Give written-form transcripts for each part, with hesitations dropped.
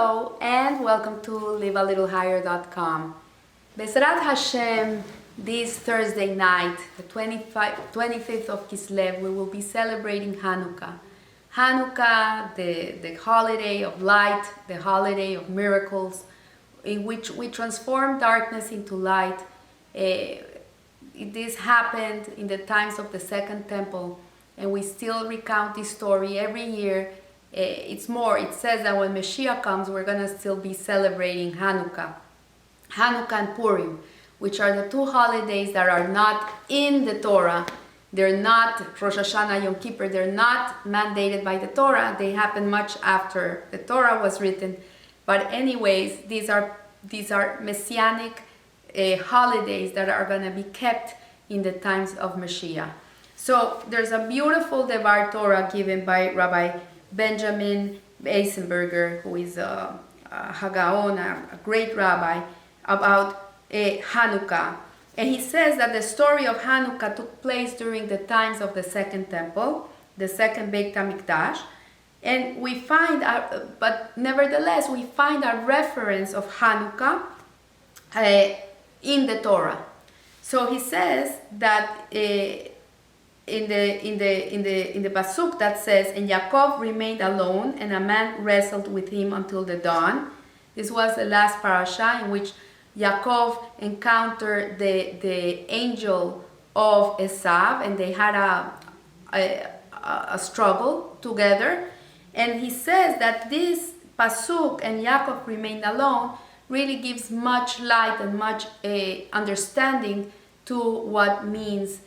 Hello and welcome to livealittlehigher.com. Bezrat Hashem, this Thursday night, the 25th of Kislev, we will be celebrating Chanukah. Chanukah, the holiday of light, the holiday of miracles, in which we transform darkness into light. This happened in the times of the Second Temple, and we still recount this story every year. It says that when Mashiach comes, we're going to still be celebrating Chanukah and Purim, which are the two holidays that are not in the Torah. They're not Rosh Hashanah, Yom Kippur. They're not mandated by the Torah. They happen much after the Torah was written. But anyways, these are messianic holidays that are going to be kept in the times of Mashiach. So there's a beautiful Devar Torah given by Rabbi Benjamin Eisenberger, who is a Hagaon, a great rabbi, about Chanukah. And he says that the story of Chanukah took place during the times of the Second Temple, the Second Beit HaMikdash. And we find, but nevertheless, we find a reference of Chanukah in the Torah. So he says that in the pasuk that says, "And Yaakov remained alone, and a man wrestled with him until the dawn." This was the last parasha in which Yaakov encountered the angel of Esav, and they had a struggle together. And he says that this pasuk, "and Yaakov remained alone," really gives much light and much understanding to what means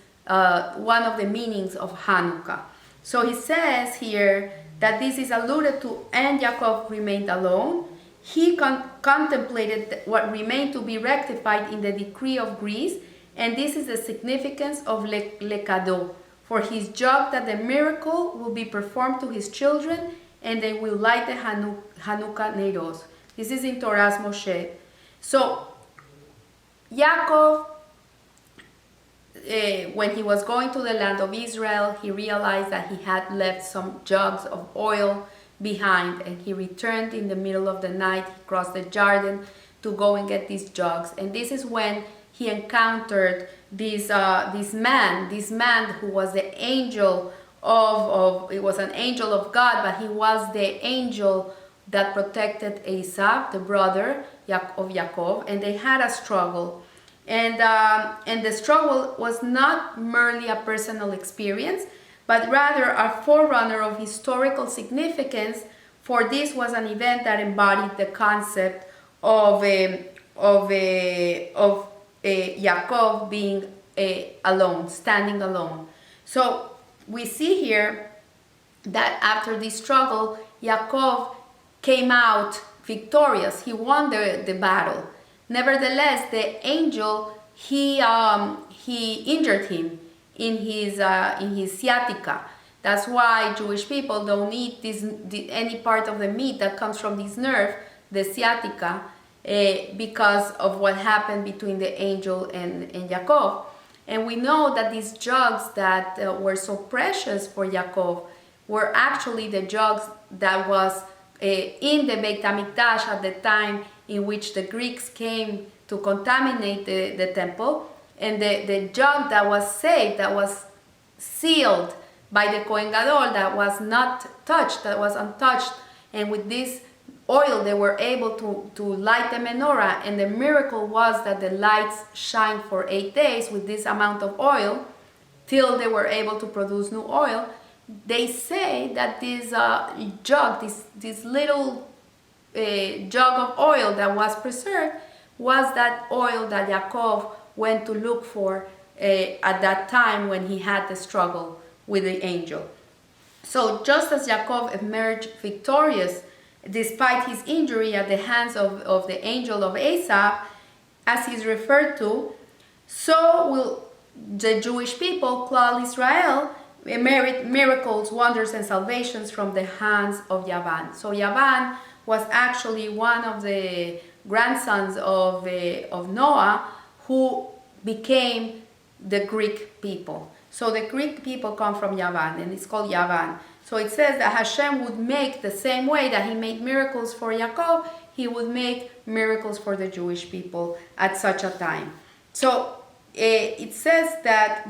one of the meanings of Chanukah. So he says here that this is alluded to, and Yaakov remained alone. He contemplated what remained to be rectified in the decree of Greece, and this is the significance of lekado, for his job that the miracle will be performed to his children, and they will light the Chanukah Neiros. This is in Torah's Moshe. So Yaakov, when he was going to the land of Israel, he realized that he had left some jugs of oil behind, and he returned in the middle of the night. He crossed the Jordan to go and get these jugs, and this is when he encountered this man who was the angel it was an angel of God, but he was the angel that protected Esav, the brother of Yaakov, and they had a struggle. And the struggle was not merely a personal experience, but rather a forerunner of historical significance, for this was an event that embodied the concept of Yaakov being alone, standing alone. So we see here that after this struggle, Yaakov came out victorious. He won the battle. Nevertheless, the angel, he injured him in his sciatica. That's why Jewish people don't eat any part of the meat that comes from this nerve, the sciatica, because of what happened between the angel and Yaakov. And we know that these jugs that were so precious for Yaakov were actually the jugs that was in the Beit HaMikdash at the time in which the Greeks came to contaminate the temple, and the jug that was saved, that was sealed by the Kohen Gadol, that was not touched, that was untouched, and with this oil they were able to light the menorah. And the miracle was that the lights shine for 8 days with this amount of oil till they were able to produce new oil. They say that this jug, this little jug of oil that was preserved, was that oil that Yaakov went to look for at that time when he had the struggle with the angel. So just as Yaakov emerged victorious despite his injury at the hands of the angel of Esav, as he's referred to, so will the Jewish people, Klal Israel, merit miracles, wonders, and salvations from the hands of Yavan. So Yavan was actually one of the grandsons of Noah, who became the Greek people. So the Greek people come from Yavan, and it's called Yavan. So it says that Hashem would make the same way that he made miracles for Yaakov, he would make miracles for the Jewish people at such a time. So it says that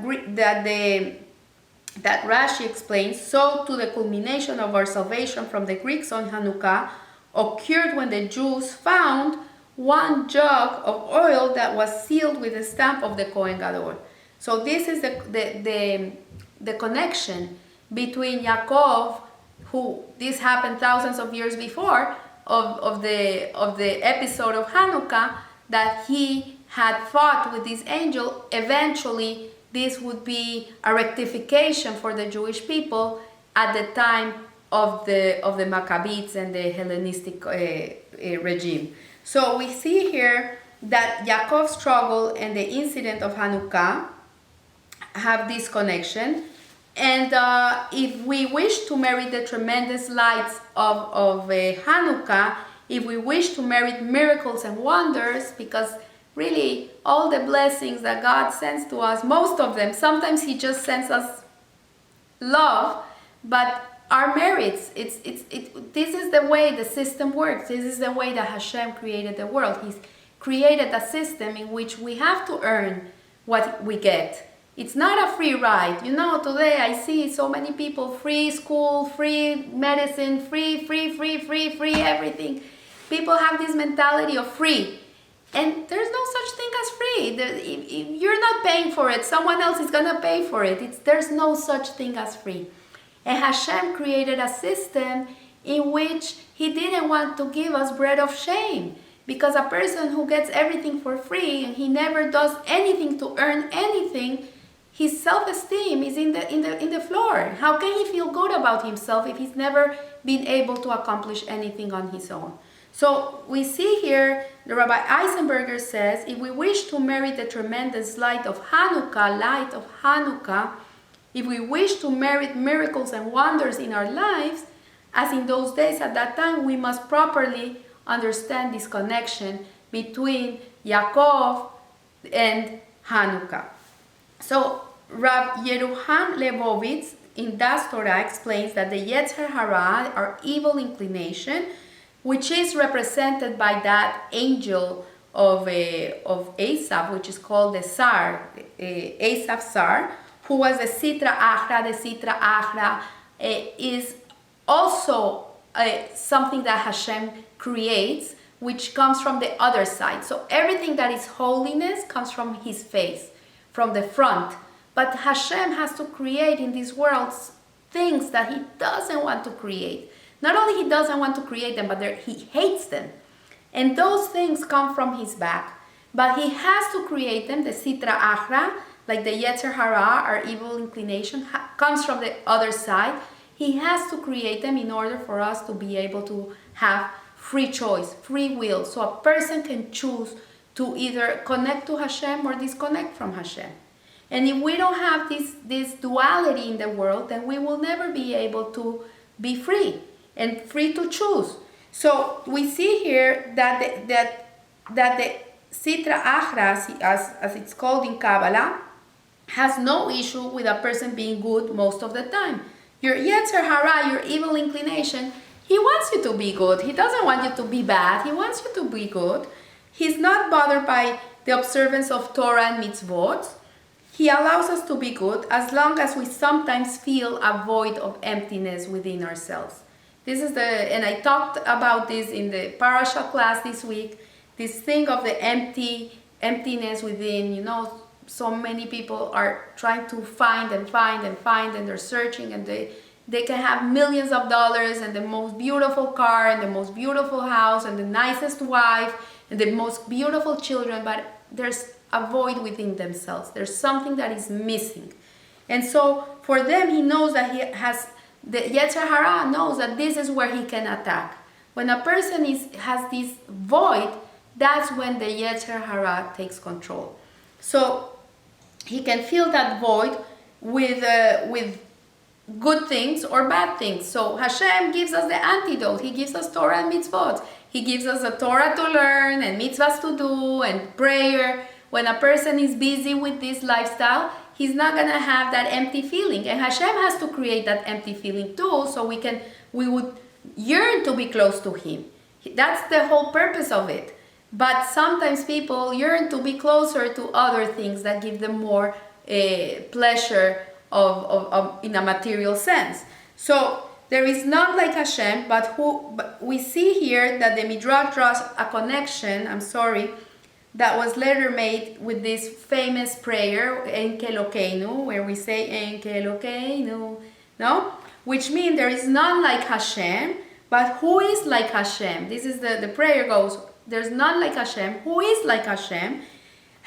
Rashi explains, so to the culmination of our salvation from the Greeks on Chanukah occurred when the Jews found one jug of oil that was sealed with the stamp of the Kohen Gadol. So this is the connection between Yaakov, who this happened thousands of years before of the episode of Hanukkah, that he had fought with this angel. Eventually this would be a rectification for the Jewish people at the time of the Maccabees and the Hellenistic regime. So we see here that Yaakov's struggle and the incident of Hanukkah have this connection. And if we wish to merit the tremendous lights of Hanukkah, if we wish to merit miracles and wonders, because really all the blessings that God sends to us, most of them, sometimes he just sends us love, but our merits, this is the way the system works. This is the way that Hashem created the world. He's created a system in which we have to earn what we get. It's not a free ride. You know, today I see so many people, free school, free medicine, free everything. People have this mentality of free. And there's no such thing as free. If you're not paying for it, someone else is going to pay for it. There's no such thing as free. And Hashem created a system in which he didn't want to give us bread of shame. Because a person who gets everything for free and he never does anything to earn anything, his self-esteem is in the floor. How can he feel good about himself if he's never been able to accomplish anything on his own? So we see here, the Rabbi Eisenberger says, if we wish to merit the tremendous light of Hanukkah, if we wish to merit miracles and wonders in our lives, as in those days at that time, we must properly understand this connection between Yaakov and Hanukkah. So Rav Yeruham Lebovitz in Das Torah explains that the Yetzer Hara, our evil inclination, which is represented by that angel of Esav, which is called the Sar, Esav Sar, who was the Sitra Achra. The Sitra Achra is also something that Hashem creates, which comes from the other side. So everything that is holiness comes from his face, from the front. But Hashem has to create in this world things that he doesn't want to create. Not only he doesn't want to create them, but he hates them. And those things come from his back. But he has to create them. The Sitra Achra, like the Yetzer Hara, our evil inclination, comes from the other side. He has to create them in order for us to be able to have free choice, free will. So a person can choose to either connect to Hashem or disconnect from Hashem. And if we don't have this duality in the world, then we will never be able to be free and free to choose. So we see here that the Sitra Achra, as it's called in Kabbalah, has no issue with a person being good most of the time. Your Yetzer Hara, your evil inclination, he wants you to be good. He doesn't want you to be bad. He wants you to be good. He's not bothered by the observance of Torah and mitzvot. He allows us to be good as long as we sometimes feel a void of emptiness within ourselves. This is and I talked about this in the parasha class this week, this thing of the emptiness within. You know, so many people are trying to find, and they're searching, and they can have millions of dollars and the most beautiful car and the most beautiful house and the nicest wife and the most beautiful children, but there's a void within themselves. There's something that is missing. And so for them, he knows that he has, the Yetzer Hara knows that this is where he can attack. When a person has this void, that's when the Yetzer Hara takes control. So he can fill that void with good things or bad things. So Hashem gives us the antidote. He gives us Torah and mitzvot. He gives us a Torah to learn and mitzvahs to do and prayer. When a person is busy with this lifestyle, he's not gonna have that empty feeling. And Hashem has to create that empty feeling too, so we would yearn to be close to him. That's the whole purpose of it. But sometimes people yearn to be closer to other things that give them more pleasure in a material sense. So there is none like Hashem, but we see here that the Midrash draws a connection, that was later made with this famous prayer, Enke Elokeinu, where we say Enke Elokeinu, no? Which means there is none like Hashem, but who is like Hashem? This is the prayer goes, there's none like Hashem. Who is like Hashem?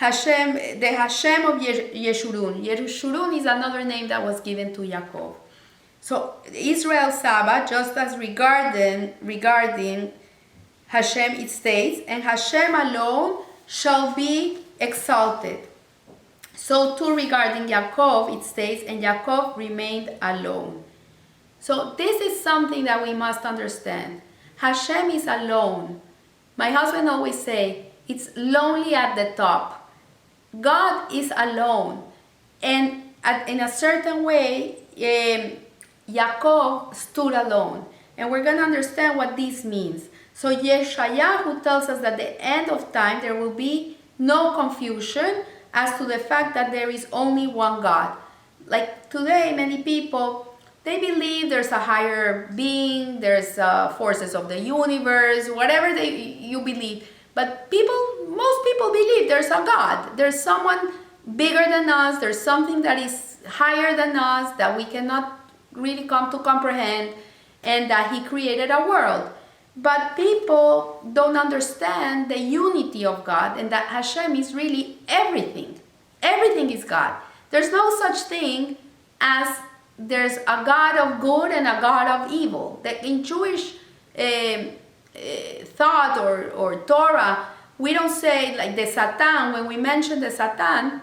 Hashem, the Hashem of Yeshurun. Yeshurun is another name that was given to Yaakov. So Israel Sabbath, just as regarding Hashem, it states, and Hashem alone shall be exalted. So too regarding Yaakov, it states, and Yaakov remained alone. So this is something that we must understand. Hashem is alone. My husband always say, it's lonely at the top. God is alone. And in a certain way, Yaakov stood alone. And we're going to understand what this means. So Yeshayahu tells us that at the end of time there will be no confusion as to the fact that there is only one God. Like today, many people, they believe there's a higher being, there's forces of the universe, whatever you believe. But most people believe there's a God. There's someone bigger than us. There's something that is higher than us that we cannot really come to comprehend, and that he created a world. But people don't understand the unity of God, and that Hashem is really everything. Everything is God. There's no such thing as there's a God of good and a God of evil. That in Jewish thought or Torah, we don't say like the Satan. When we mention the Satan,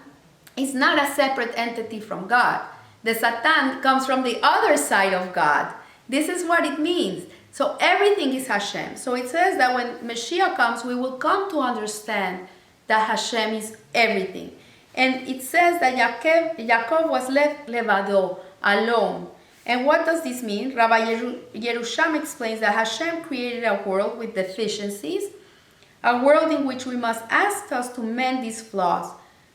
it's not a separate entity from God. The Satan comes from the other side of God. This is what it means. So everything is Hashem. So it says that when Mashiach comes, we will come to understand that Hashem is everything. And it says that Yaakov was left levado, alone. And what does this mean? Rabbi Yerusham explains that Hashem created a world with deficiencies, a world in which we must ask us to mend these flaws,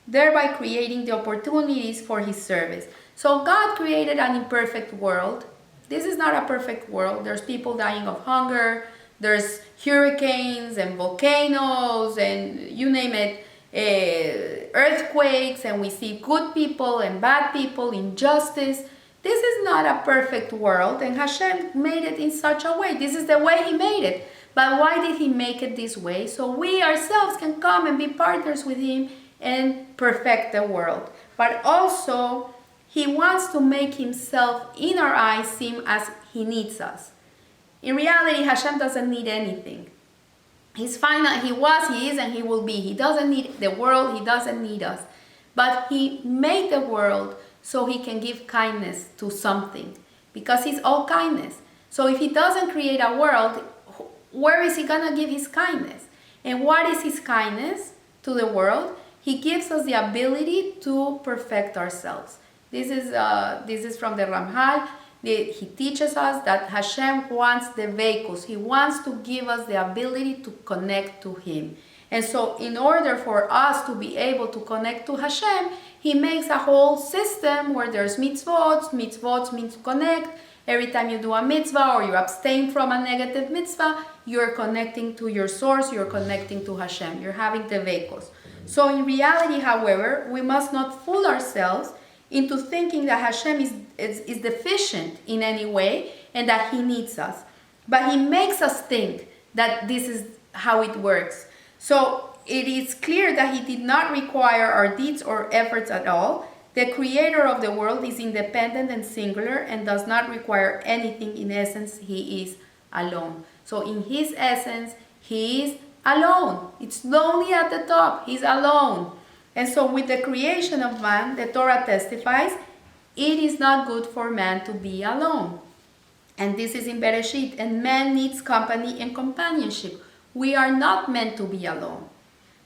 thereby creating the opportunities for his service. So God created an imperfect world. This is not a perfect world. There's people dying of hunger, there's hurricanes and volcanoes and you name it, earthquakes, and we see good people and bad people, injustice. This is not a perfect world, and Hashem made it in such a way. This is the way he made it. But why did he make it this way? So we ourselves can come and be partners with him and perfect the world. But also, he wants to make himself in our eyes seem as he needs us. In reality, Hashem doesn't need anything. He's final. He was, he is, and he will be. He doesn't need the world. He doesn't need us. But he made the world so he can give kindness to something, because he's all kindness. So if he doesn't create a world, where is he going to give his kindness? And what is his kindness to the world? He gives us the ability to perfect ourselves. This is from the Ramhal. He teaches us that Hashem wants the vehicles. He wants to give us the ability to connect to him. And so in order for us to be able to connect to Hashem, he makes a whole system where there's mitzvot. Mitzvot means to connect. Every time you do a mitzvah or you abstain from a negative mitzvah, you're connecting to your source, you're connecting to Hashem. You're having the vehicles. So in reality, however, we must not fool ourselves into thinking that Hashem is deficient in any way and that he needs us. But he makes us think that this is how it works. So it is clear that he did not require our deeds or efforts at all. The creator of the world is independent and singular and does not require anything. In essence, he is alone. So in his essence, he is alone. It's lonely at the top. He's alone. And so with the creation of man, the Torah testifies, it is not good for man to be alone. And this is in Bereshit. And man needs company and companionship. We are not meant to be alone.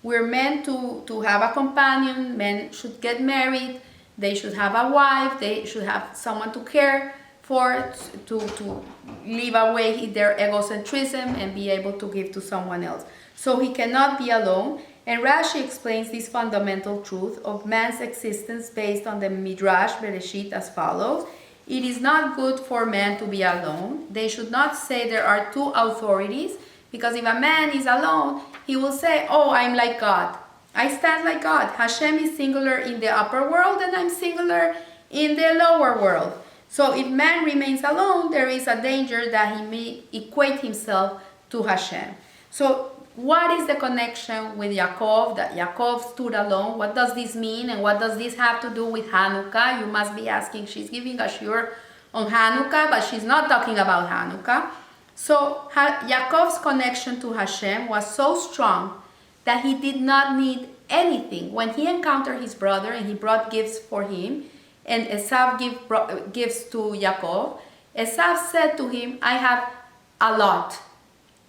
We're meant to have a companion. Men should get married. They should have a wife, they should have someone to care for, to leave away their egocentrism and be able to give to someone else. So he cannot be alone. And Rashi explains this fundamental truth of man's existence based on the Midrash Bereshit as follows. It is not good for man to be alone. They should not say there are two authorities, because if a man is alone, he will say, oh, I'm like God. I stand like God. Hashem is singular in the upper world and I'm singular in the lower world. So if man remains alone, there is a danger that he may equate himself to Hashem. So what is the connection with Yaakov, that Yaakov stood alone? What does this mean, and what does this have to do with Hanukkah? You must be asking, she's giving a shiur on Hanukkah, but she's not talking about Hanukkah. So Yaakov's connection to Hashem was so strong that he did not need anything. When he encountered his brother and he brought gifts for him, and Esav gave gifts to Yaakov, Esav said to him, I have a lot.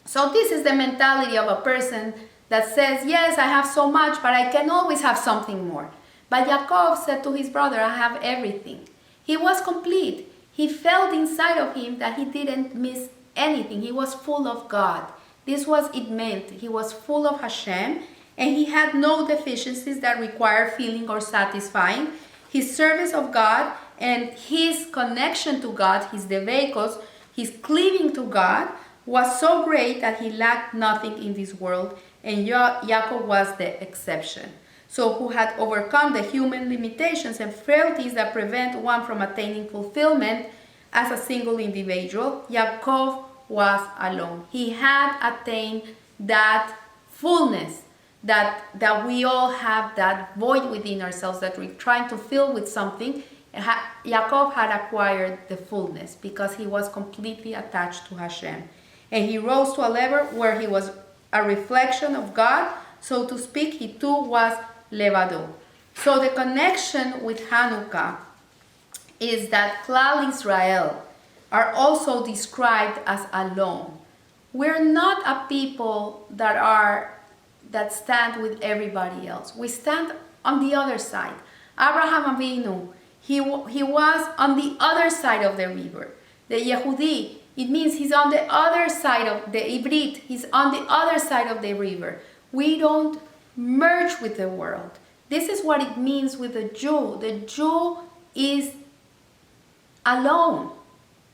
So this is the mentality of a person that says, yes, I have so much, but I can always have something more. But Yaakov said to his brother, I have everything. He was complete. He felt inside of him that he didn't miss anything. He was full of God. This was it meant. He was full of Hashem, and he had no deficiencies that require feeling or satisfying. His service of God and his connection to God, his devekos, his cleaving to God, was so great that he lacked nothing in this world, and Yaakov was the exception. So who had overcome the human limitations and frailties that prevent one from attaining fulfillment as a single individual, Yaakov was alone. He had attained that fullness that we all have, that void within ourselves that we're trying to fill with something. Yaakov had acquired the fullness because he was completely attached to Hashem. And he rose to a level where he was a reflection of God, so to speak. He too was levado. So the connection with Hanukkah is that Klal Israel are also described as alone. We're not a people that stand with everybody else. We stand on the other side. Abraham Avinu, he was on the other side of the river. The Yehudi, it means he's on the other side of the Ibrit. He's on the other side of the river. We don't merge with the world. This is what it means with the Jew. The Jew is alone.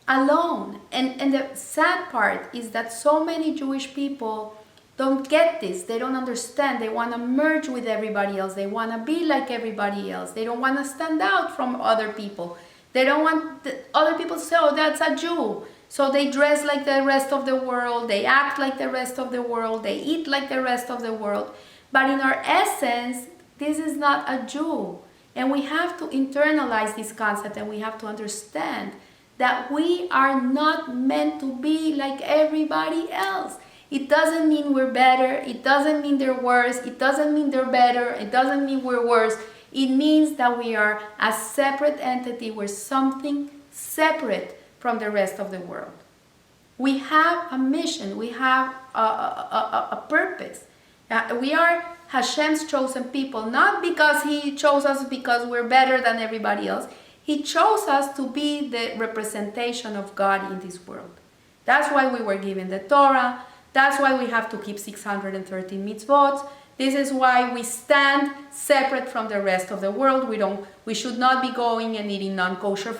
Alone. And the sad part is that so many Jewish people don't get this. They don't understand. They want to merge with everybody else. They want to be like everybody else. They don't want to stand out from other people. They don't want other people to say, oh, that's a Jew. So they dress like the rest of the world, they act like the rest of the world, they eat like the rest of the world. But in our essence, this is not a Jew. And we have to internalize this concept, and we have to understand that we are not meant to be like everybody else. It doesn't mean we're better, it doesn't mean they're worse, it doesn't mean they're better, it doesn't mean we're worse. It means that we are a separate entity, we're something separate from the rest of the world. We have a mission, we have a purpose. We are Hashem's chosen people, not because He chose us because we're better than everybody else. He chose us to be the representation of God in this world. That's why we were given the Torah. That's why we have to keep 613 mitzvot. This is why we stand separate from the rest of the world. We should not be going and eating non-kosher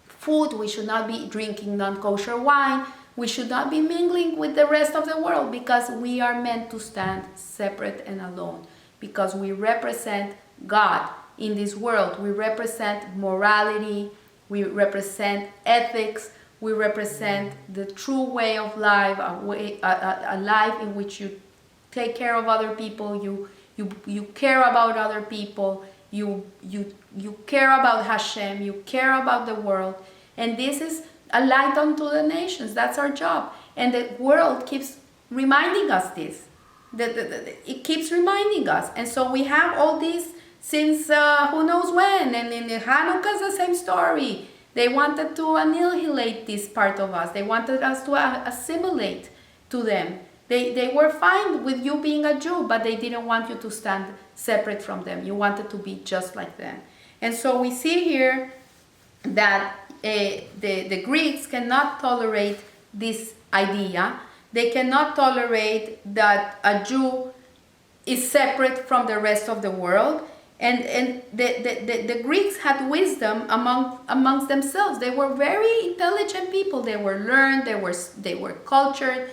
food. We should not be drinking non-kosher wine. We should not be mingling with the rest of the world, because we are meant to stand separate and alone, because we represent God in this world. We represent morality, we represent ethics, we represent the true way of life, a life in which you take care of other people, you care about other people, you care about Hashem, you care about the world. And this is a light unto the nations. That's our job. And the world keeps reminding us this. It keeps reminding us. And so we have all this since who knows when. And in Hanukkah is the same story. They wanted to annihilate this part of us. They wanted us to assimilate to them. They were fine with you being a Jew, but they didn't want you to stand separate from them. You wanted to be just like them. And so we see here that the Greeks cannot tolerate this idea. They cannot tolerate that a Jew is separate from the rest of the world. And the Greeks had wisdom amongst themselves. They were very intelligent people. They were learned, they were cultured.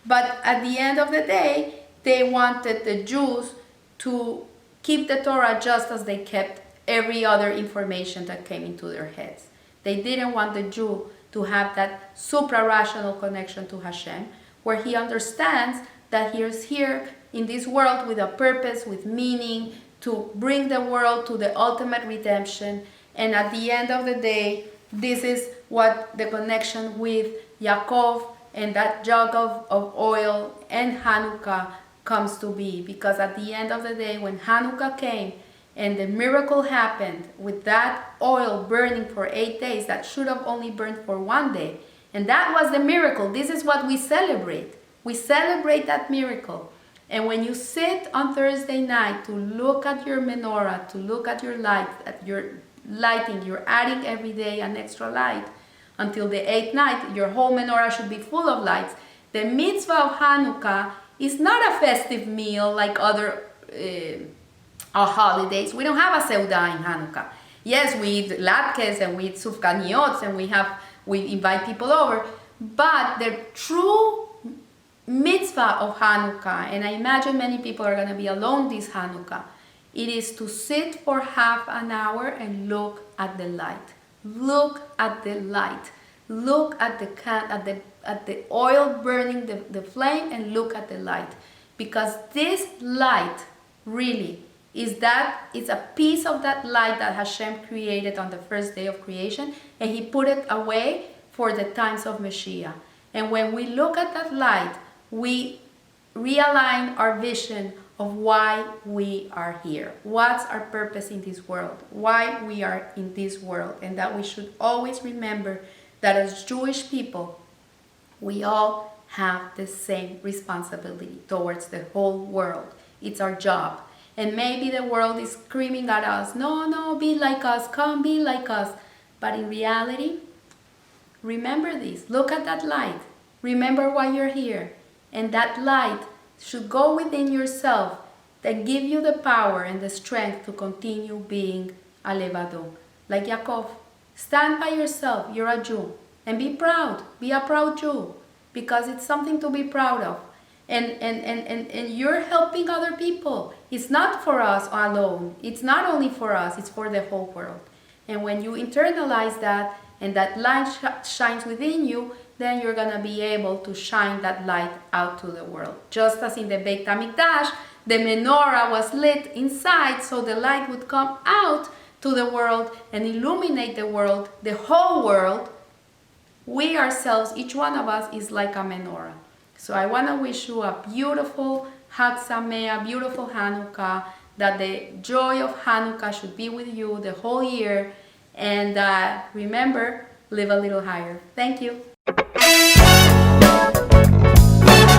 But at the end of the day, they wanted the Jews to keep the Torah just as they kept every other information that came into their heads. They didn't want the Jew to have that supra-rational connection to Hashem, where he understands that he is here in this world with a purpose, with meaning, to bring the world to the ultimate redemption. And at the end of the day, this is what the connection with Yaakov and that jug of oil and Chanukah comes to be. Because at the end of the day, when Chanukah came and the miracle happened with that oil burning for 8 days, that should have only burned for 1 day. And that was the miracle. This is what we celebrate. We celebrate that miracle. And when you sit on Thursday night to look at your menorah, to look at your light, at your lighting, you're adding every day an extra light until the 8th night, your whole menorah should be full of lights. The mitzvah of Hanukkah is not a festive meal like other holidays. We don't have a seudah in Hanukkah. Yes, we eat latkes and we eat sufganiyot and we invite people over, but the true mitzvah of Hanukkah, and I imagine many people are going to be alone this Hanukkah, it is to sit for half an hour and look at the light. Look at the light. Look at the oil burning the flame, and look at the light. Because this light really is a piece of that light that Hashem created on the first day of creation, and he put it away for the times of Mashiach. And when we look at that light, we realign our vision of why we are here. What's our purpose in this world? Why we are in this world. And that we should always remember that as Jewish people, we all have the same responsibility towards the whole world. It's our job. And maybe the world is screaming at us, no, be like us, come be like us. But in reality, remember this. Look at that light. Remember why you're here. And that light should go within yourself and give you the power and the strength to continue being a levado. Like Yaakov, stand by yourself, you're a Jew. And be proud, be a proud Jew. Because it's something to be proud of. And you're helping other people. It's not for us alone. It's not only for us, it's for the whole world. And when you internalize that and that light shines within you, then you're going to be able to shine that light out to the world. Just as in the Beit HaMikdash, the menorah was lit inside so the light would come out to the world and illuminate the world, the whole world. We ourselves, each one of us, is like a menorah. So I want to wish you a beautiful Chag Sameach, beautiful Hanukkah, that the joy of Hanukkah should be with you the whole year. And remember, live a little higher. Thank you.